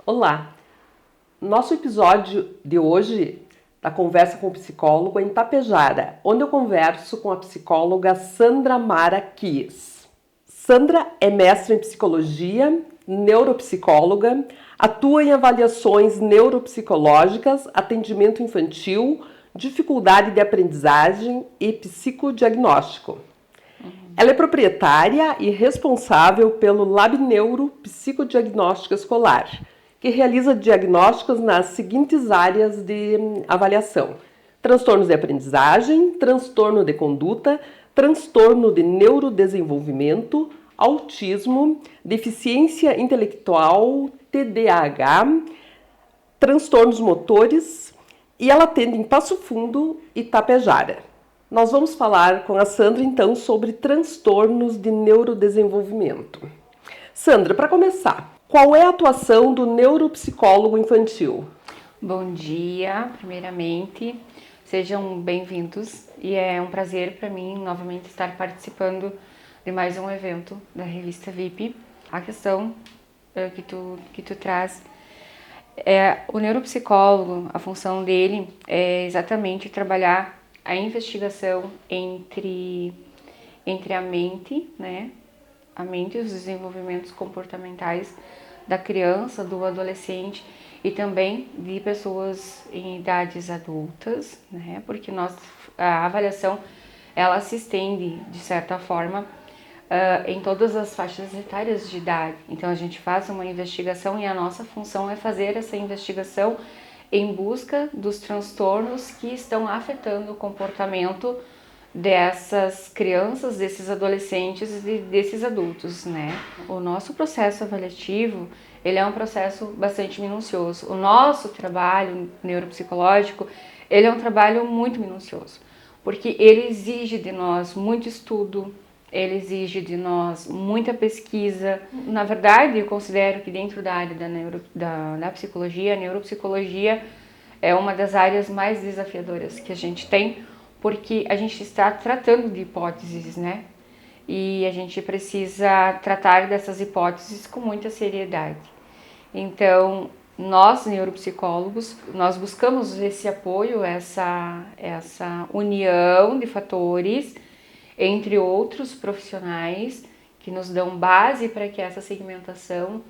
Olá! Nosso episódio de hoje da Conversa com o Psicólogo é em Tapejara, onde eu converso com a psicóloga Sandra Mara Kies. Sandra é mestre em psicologia, neuropsicóloga, atua em avaliações neuropsicológicas, atendimento infantil, dificuldade de aprendizagem e psicodiagnóstico. Ela é proprietária e responsável pelo Lab Neuro Psicodiagnóstico Escolar, que realiza diagnósticos nas seguintes áreas de avaliação: transtornos de aprendizagem, transtorno de conduta, transtorno de neurodesenvolvimento, autismo, deficiência intelectual, TDAH, transtornos motores, e ela atende em Passo Fundo e Tapejara. Nós vamos falar com a Sandra, então, sobre transtornos de neurodesenvolvimento. Sandra, para começar, qual é a atuação do neuropsicólogo infantil? Bom dia, primeiramente. Sejam bem-vindos e é um prazer para mim novamente estar participando de mais um evento da revista VIP. A questão que tu traz é o neuropsicólogo, a função dele é exatamente trabalhar a investigação entre a mente, né? A mente e os desenvolvimentos comportamentais da criança, do adolescente e também de pessoas em idades adultas, né? Porque a avaliação ela se estende de certa forma em todas as faixas etárias de idade. Então a gente faz uma investigação e a nossa função é fazer essa investigação em busca dos transtornos que estão afetando o comportamento dessas crianças, desses adolescentes e desses adultos, né? O nosso processo avaliativo, ele é um processo bastante minucioso. O nosso trabalho neuropsicológico, ele é um trabalho muito minucioso, porque ele exige de nós muito estudo, ele exige de nós muita pesquisa. Na verdade, eu considero que dentro da área da psicologia, a neuropsicologia é uma das áreas mais desafiadoras que a gente tem, porque a gente está tratando de hipóteses, né? E a gente precisa tratar dessas hipóteses com muita seriedade. Então, nós neuropsicólogos, nós buscamos esse apoio, essa união de fatores entre outros profissionais que nos dão base para que essa segmentação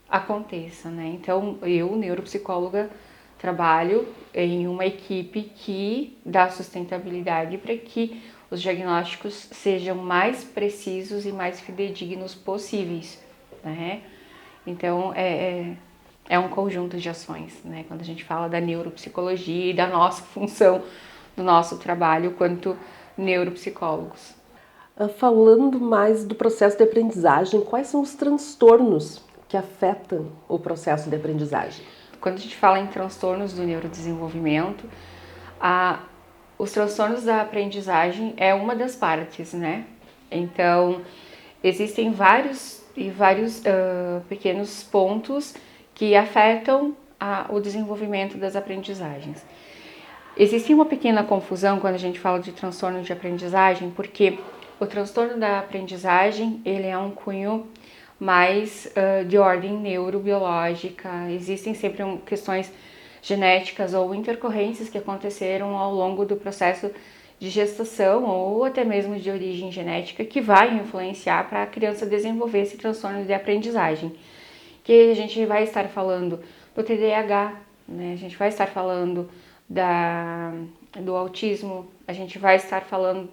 aconteça, né? Então, eu, neuropsicóloga, trabalho em uma equipe que dá sustentabilidade para que os diagnósticos sejam mais precisos e mais fidedignos possíveis, né? Então, é um conjunto de ações, né? Quando a gente fala da neuropsicologia e da nossa função, do nosso trabalho quanto neuropsicólogos. Falando mais do processo de aprendizagem, quais são os transtornos que afetam o processo de aprendizagem? Quando a gente fala em transtornos do neurodesenvolvimento, os transtornos da aprendizagem é uma das partes, né? Então, existem vários pequenos pontos que afetam o desenvolvimento das aprendizagens. Existe uma pequena confusão quando a gente fala de transtorno de aprendizagem, porque o transtorno da aprendizagem, ele é um cunho mais de ordem neurobiológica. Existem sempre questões genéticas ou intercorrências que aconteceram ao longo do processo de gestação ou até mesmo de origem genética que vai influenciar para a criança desenvolver esse transtorno de aprendizagem. Que a gente vai estar falando do TDAH, né? A gente vai estar falando do autismo, a gente vai estar falando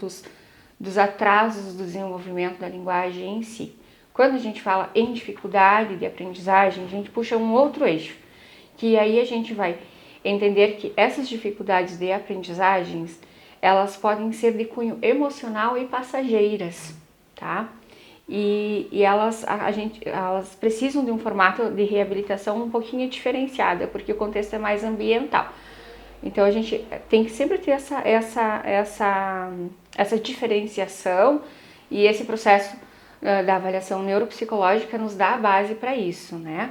dos atrasos do desenvolvimento da linguagem em si. Quando a gente fala em dificuldade de aprendizagem, a gente puxa um outro eixo, que aí a gente vai entender que essas dificuldades de aprendizagens, elas podem ser de cunho emocional e passageiras, tá? E elas precisam de um formato de reabilitação um pouquinho diferenciada, porque o contexto é mais ambiental. Então a gente tem que sempre ter essa diferenciação, e esse processo da avaliação neuropsicológica nos dá a base para isso, né?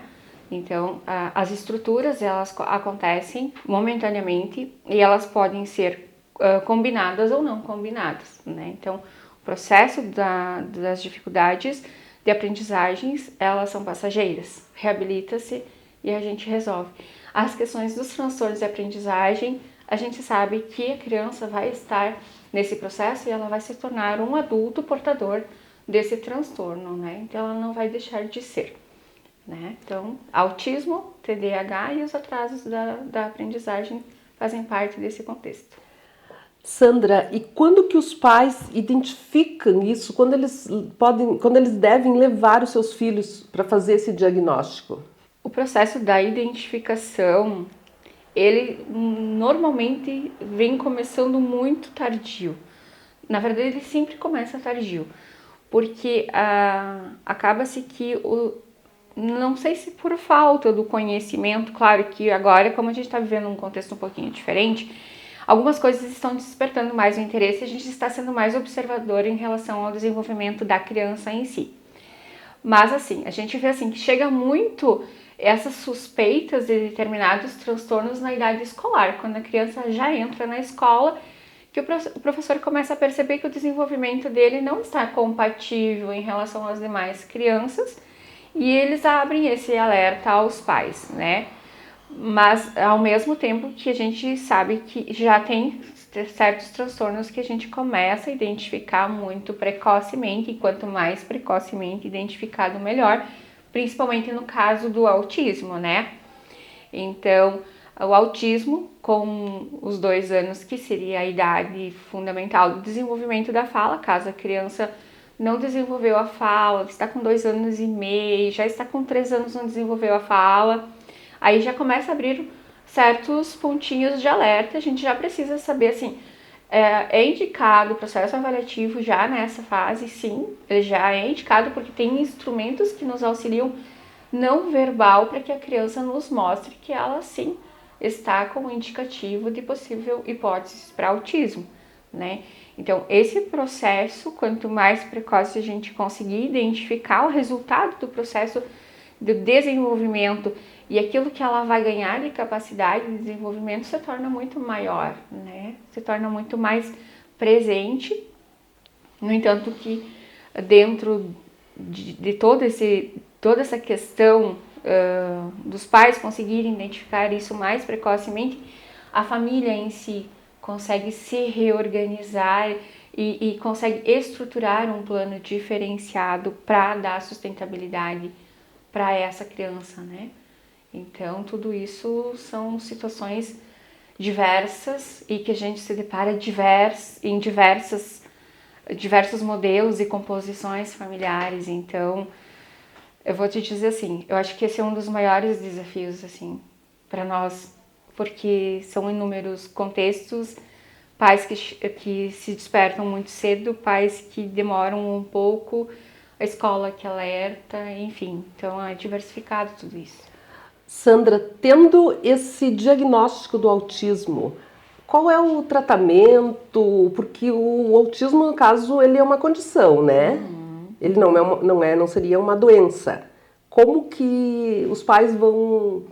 Então as estruturas elas acontecem momentaneamente e elas podem ser combinadas ou não combinadas, né? Então o processo das dificuldades de aprendizagens, elas são passageiras, reabilita-se e a gente resolve. As questões dos transtornos de aprendizagem, a gente sabe que a criança vai estar nesse processo e ela vai se tornar um adulto portador desse transtorno, né? Então ela não vai deixar de ser, né? Então, autismo, TDAH e os atrasos da aprendizagem fazem parte desse contexto. Sandra, e quando que os pais identificam isso? Quando eles devem levar os seus filhos para fazer esse diagnóstico? O processo da identificação, ele normalmente vem começando muito tardio. Na verdade, ele sempre começa tardio, porque acaba-se que não sei se por falta do conhecimento, claro que agora, como a gente está vivendo um contexto um pouquinho diferente, algumas coisas estão despertando mais o interesse e a gente está sendo mais observador em relação ao desenvolvimento da criança em si. Mas assim, a gente vê assim que chega muito essas suspeitas de determinados transtornos na idade escolar, quando a criança já entra na escola, que o professor começa a perceber que o desenvolvimento dele não está compatível em relação às demais crianças e eles abrem esse alerta aos pais, né? Mas ao mesmo tempo que a gente sabe que já tem certos transtornos que a gente começa a identificar muito precocemente, e quanto mais precocemente identificado, melhor, principalmente no caso do autismo, né? Então, o autismo, com os 2 anos, que seria a idade fundamental do desenvolvimento da fala, caso a criança não desenvolveu a fala, está com 2 anos e meio, já está com 3 anos não desenvolveu a fala, aí já começa a abrir certos pontinhos de alerta, a gente já precisa saber assim, é indicado o processo avaliativo já nessa fase, sim, ele já é indicado porque tem instrumentos que nos auxiliam não verbal para que a criança nos mostre que ela sim está como indicativo de possível hipóteses para autismo, né? Então, esse processo, quanto mais precoce a gente conseguir identificar o resultado do processo do desenvolvimento e aquilo que ela vai ganhar de capacidade de desenvolvimento se torna muito maior, né? Se torna muito mais presente. No entanto, que dentro de toda essa questão dos pais conseguirem identificar isso mais precocemente, a família em si consegue se reorganizar e consegue estruturar um plano diferenciado para dar sustentabilidade para essa criança, né? Então, tudo isso são situações diversas e que a gente se depara em diversos modelos e composições familiares. Então, eu vou te dizer assim, eu acho que esse é um dos maiores desafios assim para nós, porque são inúmeros contextos, pais que se despertam muito cedo, pais que demoram um pouco, a escola que alerta, enfim, então é diversificado tudo isso. Sandra, tendo esse diagnóstico do autismo, qual é o tratamento? Porque o autismo, no caso, ele é uma condição, né? Ele não seria uma doença. Como que os pais vão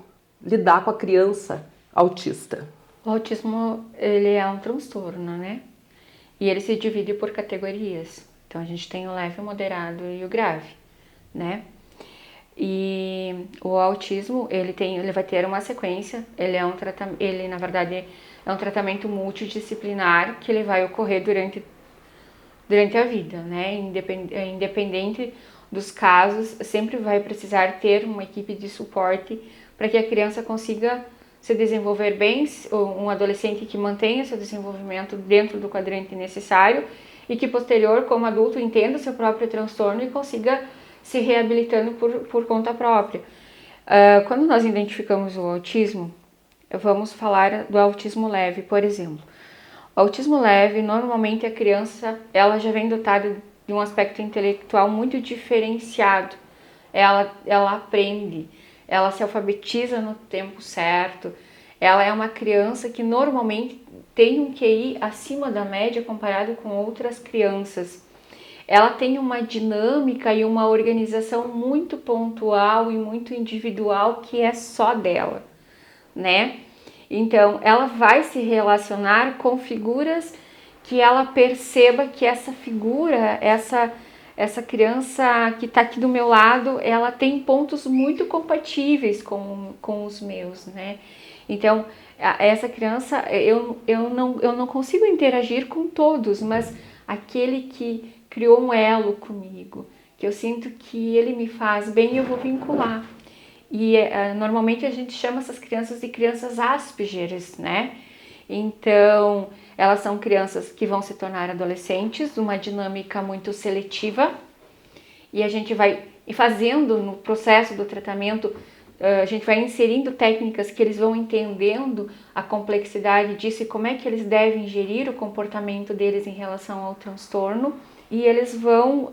lidar com a criança autista? O autismo, ele é um transtorno, né? E ele se divide por categorias. Então, a gente tem o leve, o moderado e o grave, né? E o autismo, ele vai ter uma sequência, ele na verdade é um tratamento multidisciplinar que ele vai ocorrer durante a vida, né? Independente dos casos, sempre vai precisar ter uma equipe de suporte para que a criança consiga se desenvolver bem, um adolescente que mantenha seu desenvolvimento dentro do quadrante necessário e que posterior, como adulto, entenda seu próprio transtorno e consiga se reabilitando por conta própria. Quando nós identificamos o autismo, vamos falar do autismo leve, por exemplo. O autismo leve, normalmente a criança ela já vem dotada de um aspecto intelectual muito diferenciado. Ela aprende, ela se alfabetiza no tempo certo, ela é uma criança que normalmente tem um QI acima da média comparado com outras crianças. Ela tem uma dinâmica e uma organização muito pontual e muito individual que é só dela, né? Então, ela vai se relacionar com figuras que ela perceba que essa figura, essa criança que está aqui do meu lado, ela tem pontos muito compatíveis com os meus, né? Então, essa criança, eu não consigo interagir com todos, mas aquele que criou um elo comigo, que eu sinto que ele me faz bem, eu vou vincular. E normalmente a gente chama essas crianças de crianças Aspergers, né? Então, elas são crianças que vão se tornar adolescentes, uma dinâmica muito seletiva, e a gente vai fazendo no processo do tratamento, a gente vai inserindo técnicas que eles vão entendendo a complexidade disso e como é que eles devem gerir o comportamento deles em relação ao transtorno, e eles vão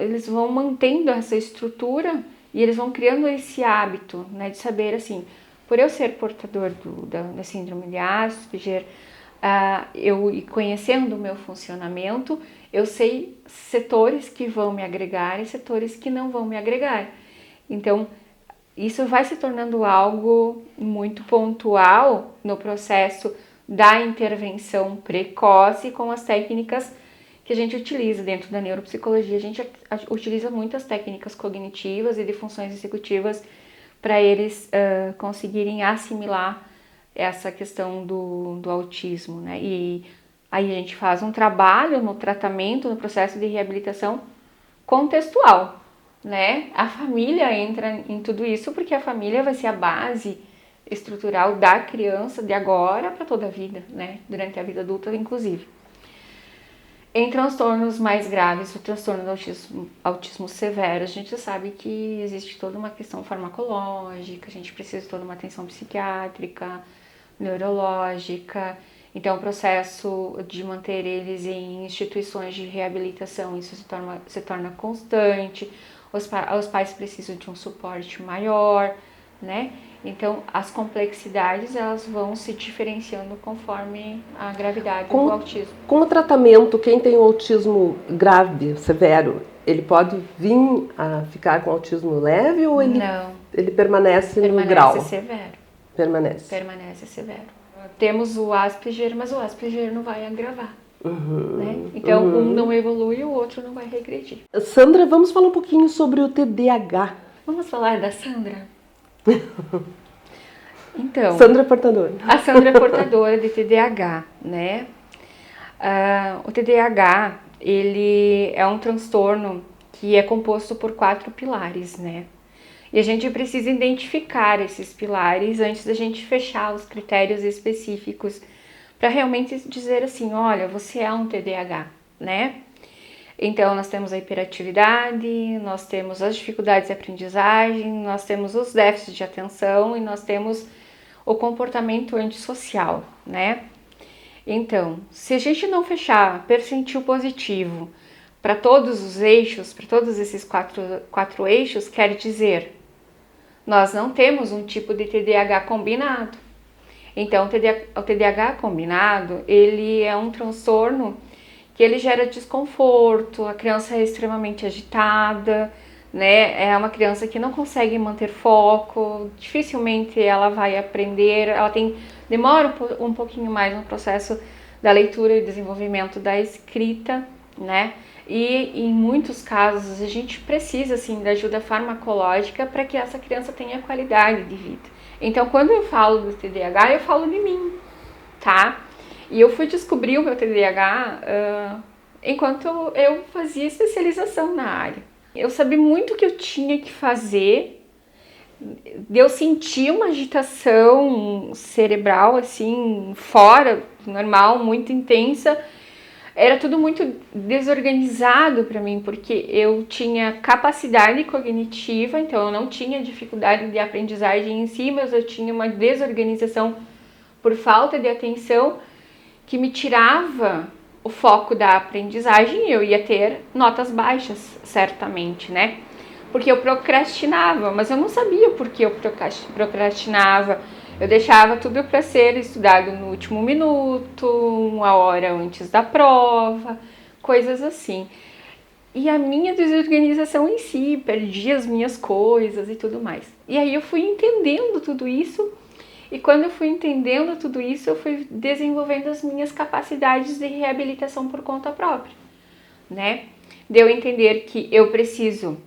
mantendo essa estrutura e eles vão criando esse hábito, né, de saber assim, por eu ser portador da síndrome de Asperger, eu conhecendo o meu funcionamento, eu sei setores que vão me agregar e setores que não vão me agregar. Então, isso vai se tornando algo muito pontual no processo da intervenção precoce com as técnicas que a gente utiliza dentro da neuropsicologia. A gente utiliza muitas técnicas cognitivas e de funções executivas para eles conseguirem assimilar essa questão do autismo, né? E aí a gente faz um trabalho no tratamento, no processo de reabilitação contextual, né? A família entra em tudo isso porque a família vai ser a base estrutural da criança de agora para toda a vida, né? Durante a vida adulta, inclusive. Em transtornos mais graves, o transtorno do autismo severo, a gente sabe que existe toda uma questão farmacológica, a gente precisa de toda uma atenção psiquiátrica, neurológica. Então, o processo de manter eles em instituições de reabilitação, isso se torna constante. Os pais precisam de um suporte maior, né? Então, as complexidades, elas vão se diferenciando conforme a gravidade do autismo. Com o tratamento, quem tem o autismo grave, severo, ele pode vir a ficar com autismo leve ou ele permanece no grau? Permanece severo. Permanece severo. Temos o Asperger, mas o Asperger não vai agravar. Né? Então, um não evolui e o outro não vai regredir. Sandra, vamos falar um pouquinho sobre o TDAH. Vamos falar da Sandra? Então, Sandra é portadora. A Sandra é portadora de TDAH, né? O TDAH, ele é um transtorno que é composto por 4 pilares, né? E a gente precisa identificar esses pilares antes da gente fechar os critérios específicos para realmente dizer assim, olha, você é um TDAH, né? Então, nós temos a hiperatividade, nós temos as dificuldades de aprendizagem, nós temos os déficits de atenção e nós temos o comportamento antissocial, né? Então, se a gente não fechar percentil positivo para todos os eixos, para todos esses quatro eixos, quer dizer, nós não temos um tipo de TDAH combinado. Então, o TDAH combinado, ele é um transtorno que ele gera desconforto, a criança é extremamente agitada, né? É uma criança que não consegue manter foco, dificilmente ela vai aprender, demora um pouquinho mais no processo da leitura e desenvolvimento da escrita, né? E em muitos casos a gente precisa assim da ajuda farmacológica para que essa criança tenha qualidade de vida. Então, quando eu falo do TDAH, eu falo de mim, tá? E eu fui descobrir o meu TDAH enquanto eu fazia especialização na área. Eu sabia muito o que eu tinha que fazer, eu sentia uma agitação cerebral, assim, fora do normal, muito intensa. Era tudo muito desorganizado para mim, porque eu tinha capacidade cognitiva, então eu não tinha dificuldade de aprendizagem em si, mas eu tinha uma desorganização por falta de atenção que me tirava o foco da aprendizagem e eu ia ter notas baixas, certamente, né? Porque eu procrastinava, mas eu não sabia por que eu procrastinava. Eu deixava tudo para ser estudado no último minuto, 1 hora antes da prova, coisas assim. E a minha desorganização em si, perdi as minhas coisas e tudo mais. E aí eu fui entendendo tudo isso. E quando eu fui entendendo tudo isso, eu fui desenvolvendo as minhas capacidades de reabilitação por conta própria, né? de eu entender que eu preciso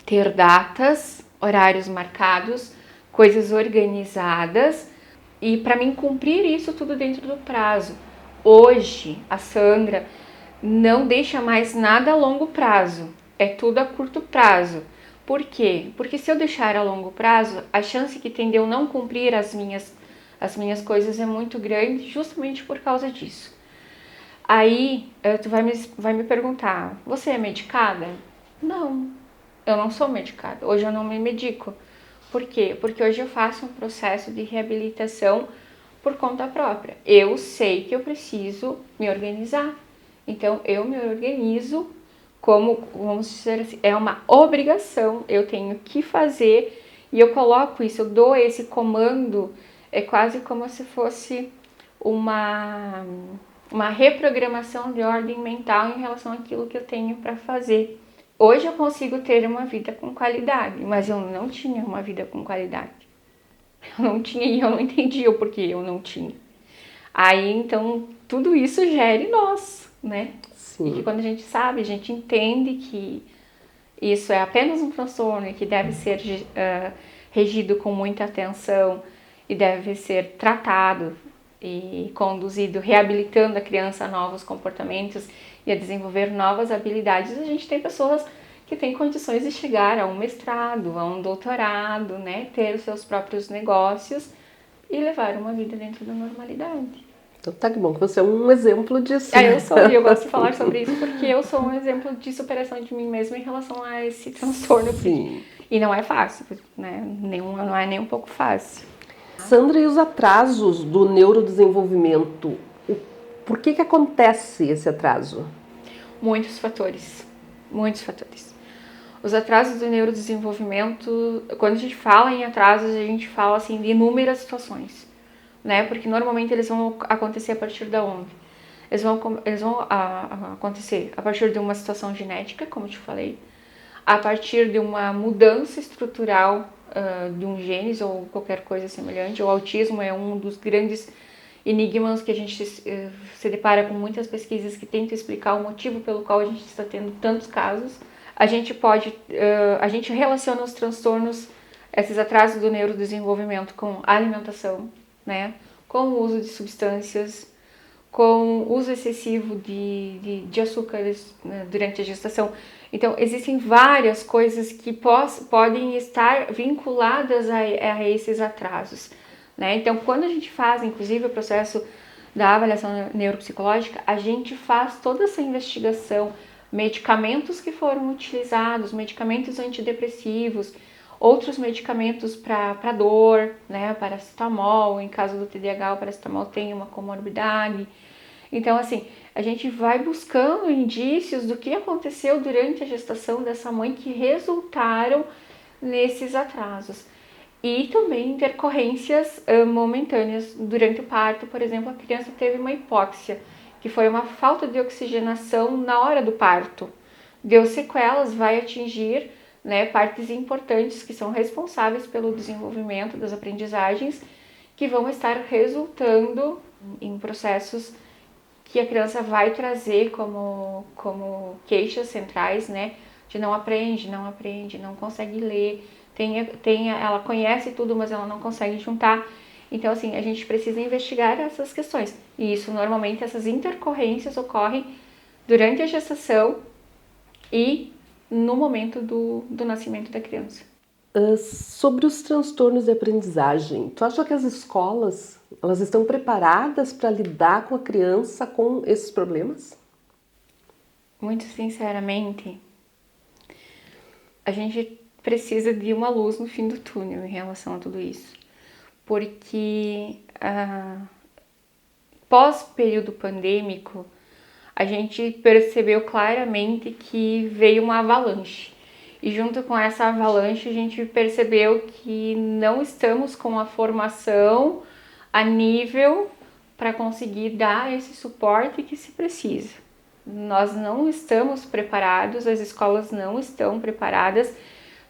ter datas, horários marcados, coisas organizadas e para mim cumprir isso tudo dentro do prazo. Hoje, a Sandra não deixa mais nada a longo prazo, é tudo a curto prazo. Por quê? Porque se eu deixar a longo prazo, a chance que tem de eu não cumprir as minhas coisas é muito grande, justamente por causa disso. Aí, tu vai me perguntar, você é medicada? Não, eu não sou medicada. Hoje eu não me medico. Por quê? Porque hoje eu faço um processo de reabilitação por conta própria. Eu sei que eu preciso me organizar. Então, eu me organizo como, vamos dizer assim, é uma obrigação. Eu tenho que fazer e eu coloco isso, eu dou esse comando, é quase como se fosse uma reprogramação de ordem mental em relação àquilo que eu tenho para fazer. Hoje eu consigo ter uma vida com qualidade, mas eu não tinha uma vida com qualidade. Eu não tinha e eu não entendia o porquê eu não tinha. Aí, então, tudo isso gera em nós, né? Sim. E que quando a gente sabe, a gente entende que isso é apenas um transtorno e que deve ser regido com muita atenção e deve ser tratado e conduzido, reabilitando a criança a novos comportamentos e a desenvolver novas habilidades. A gente tem pessoas que têm condições de chegar a um mestrado, a um doutorado, né? Ter os seus próprios negócios e levar uma vida dentro da normalidade. Então tá, que bom que você é um exemplo disso. Eu sou, e eu gosto de falar sobre isso porque eu sou um exemplo de superação de mim mesma em relação a esse transtorno. Sim. E não é fácil, né? Não é nem um pouco fácil. Sandra, e os atrasos do neurodesenvolvimento? Por que acontece esse atraso? Muitos fatores, muitos fatores. Os atrasos do neurodesenvolvimento, quando a gente fala em atrasos, a gente fala assim de inúmeras situações, né? Porque normalmente eles vão acontecer a partir da onde? Eles vão acontecer a partir de uma situação genética, como eu te falei, a partir de uma mudança estrutural de um genes ou qualquer coisa semelhante. O autismo é um dos grandes enigmas que a gente se depara com muitas pesquisas que tentam explicar o motivo pelo qual a gente está tendo tantos casos. A gente relaciona os transtornos, esses atrasos do neurodesenvolvimento com alimentação, né? Com o uso de substâncias, com o uso excessivo de açúcares, né, durante a gestação. Então, existem várias coisas que podem estar vinculadas a esses atrasos, né? Então, quando a gente faz, inclusive, o processo da avaliação neuropsicológica, a gente faz toda essa investigação, medicamentos que foram utilizados, medicamentos antidepressivos, outros medicamentos para dor, né? Paracetamol, em caso do TDAH, o paracetamol tem uma comorbidade. Então, assim, a gente vai buscando indícios do que aconteceu durante a gestação dessa mãe que resultaram nesses atrasos. E também intercorrências momentâneas durante o parto. Por exemplo, a criança teve uma hipóxia, que foi uma falta de oxigenação na hora do parto. Deu sequelas, vai atingir, né, partes importantes que são responsáveis pelo desenvolvimento das aprendizagens, que vão estar resultando em processos que a criança vai trazer como queixas centrais, né? De não aprende, não consegue ler, ela conhece tudo, mas ela não consegue juntar. Então, assim, a gente precisa investigar essas questões. E isso, normalmente, essas intercorrências ocorrem durante a gestação e no momento do nascimento da criança. Sobre os transtornos de aprendizagem, tu acha que as escolas elas estão preparadas para lidar com a criança com esses problemas? Muito sinceramente, a gente precisa de uma luz no fim do túnel em relação a tudo isso. Porque pós-período pandêmico, a gente percebeu claramente que veio uma avalanche. E junto com essa avalanche, a gente percebeu que não estamos com a formação a nível para conseguir dar esse suporte que se precisa. Nós não estamos preparados, as escolas não estão preparadas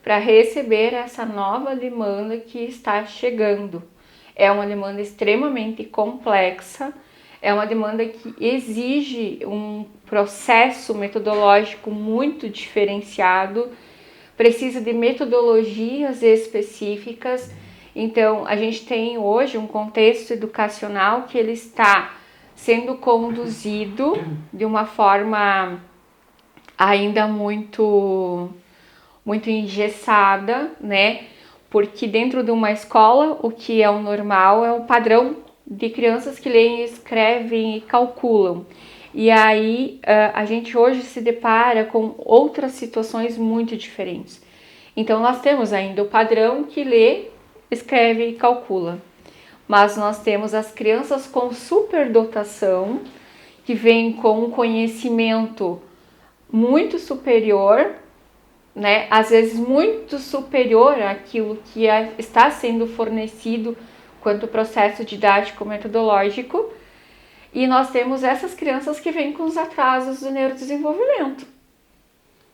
para receber essa nova demanda que está chegando. É uma demanda extremamente complexa, é uma demanda que exige um processo metodológico muito diferenciado, precisa de metodologias específicas. Então, a gente tem hoje um contexto educacional que ele está sendo conduzido de uma forma ainda muito engessada, né? Porque dentro de uma escola, o que é o normal é o padrão de crianças que leem, escrevem e calculam. E aí a gente hoje se depara com outras situações muito diferentes. Então nós temos ainda o padrão que lê, escreve e calcula. Mas nós temos as crianças com superdotação, que vêm com um conhecimento muito superior, né? Às vezes muito superior àquilo que está sendo fornecido quanto processo didático metodológico, e nós temos essas crianças que vêm com os atrasos do neurodesenvolvimento.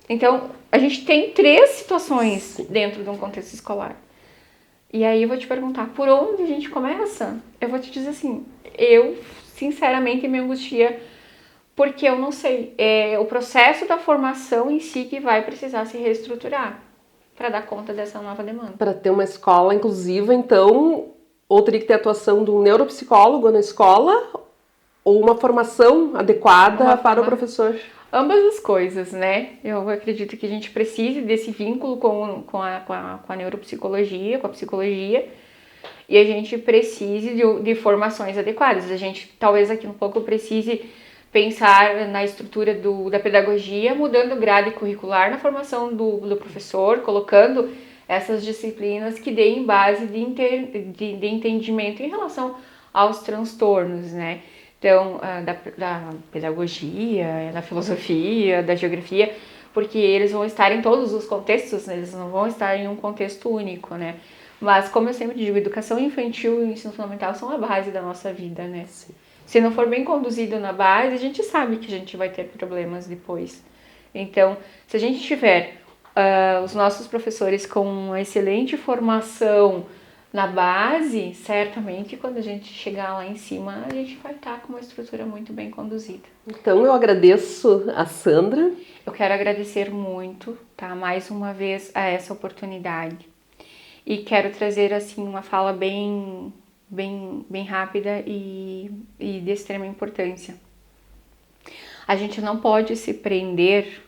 Então, a gente tem 3 situações dentro de um contexto escolar. E aí eu vou te perguntar, por onde a gente começa? Eu vou te dizer assim, eu sinceramente me angustia porque eu não sei. É o processo da formação em si que vai precisar se reestruturar para dar conta dessa nova demanda. Para ter uma escola inclusiva, então, ou teria que ter atuação de um neuropsicólogo na escola, ou uma formação adequada para o professor? Ambas as coisas, né? Eu acredito que a gente precise desse vínculo com a neuropsicologia, com a psicologia, e a gente precise de formações adequadas. A gente, talvez aqui um pouco, precise pensar na estrutura da pedagogia, mudando o grade curricular na formação do professor, colocando essas disciplinas que deem base de entendimento em relação aos transtornos, né? Então, da pedagogia, da filosofia, da geografia, porque eles vão estar em todos os contextos, né? Eles não vão estar em um contexto único, né? Mas, como eu sempre digo, educação infantil e ensino fundamental são a base da nossa vida, né? Sim. Se não for bem conduzido na base, a gente sabe que a gente vai ter problemas depois. Então, se a gente tiver os nossos professores com uma excelente formação na base, certamente quando a gente chegar lá em cima, a gente vai estar com uma estrutura muito bem conduzida. Então eu agradeço a Sandra. Eu quero agradecer muito, tá, mais uma vez a essa oportunidade. E quero trazer assim uma fala bem rápida e de extrema importância. A gente não pode se prender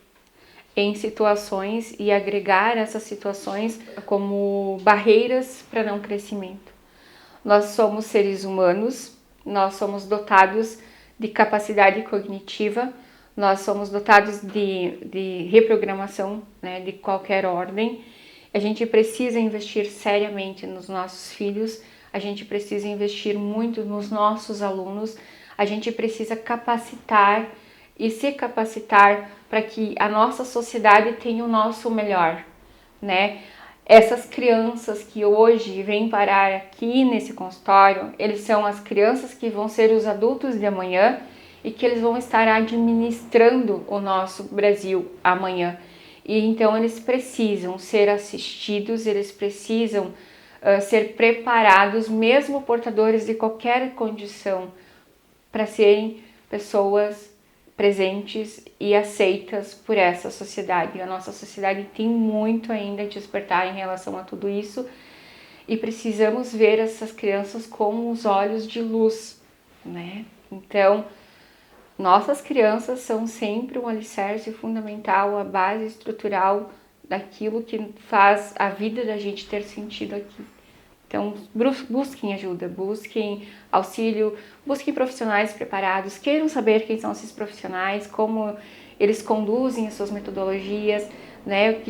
em situações e agregar essas situações como barreiras para não crescimento. Nós somos seres humanos, nós somos dotados de capacidade cognitiva, nós somos dotados de reprogramação, né, de qualquer ordem. A gente precisa investir seriamente nos nossos filhos, a gente precisa investir muito nos nossos alunos, a gente precisa capacitar e se capacitar para que a nossa sociedade tenha o nosso melhor, né? Essas crianças que hoje vêm parar aqui nesse consultório, eles são as crianças que vão ser os adultos de amanhã e que eles vão estar administrando o nosso Brasil amanhã. E então eles precisam ser assistidos, eles precisam ser preparados, mesmo portadores de qualquer condição, para serem pessoas presentes e aceitas por essa sociedade. A nossa sociedade tem muito ainda a despertar em relação a tudo isso e precisamos ver essas crianças com os olhos de luz, né? Então, nossas crianças são sempre um alicerce fundamental, a base estrutural daquilo que faz a vida da gente ter sentido aqui. Então, busquem ajuda, busquem auxílio, busquem profissionais preparados, queiram saber quem são esses profissionais, como eles conduzem as suas metodologias, né?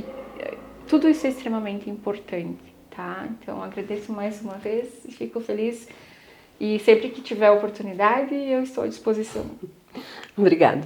Tudo isso é extremamente importante, tá? Então, agradeço mais uma vez e fico feliz. E sempre que tiver oportunidade, eu estou à disposição. Obrigada.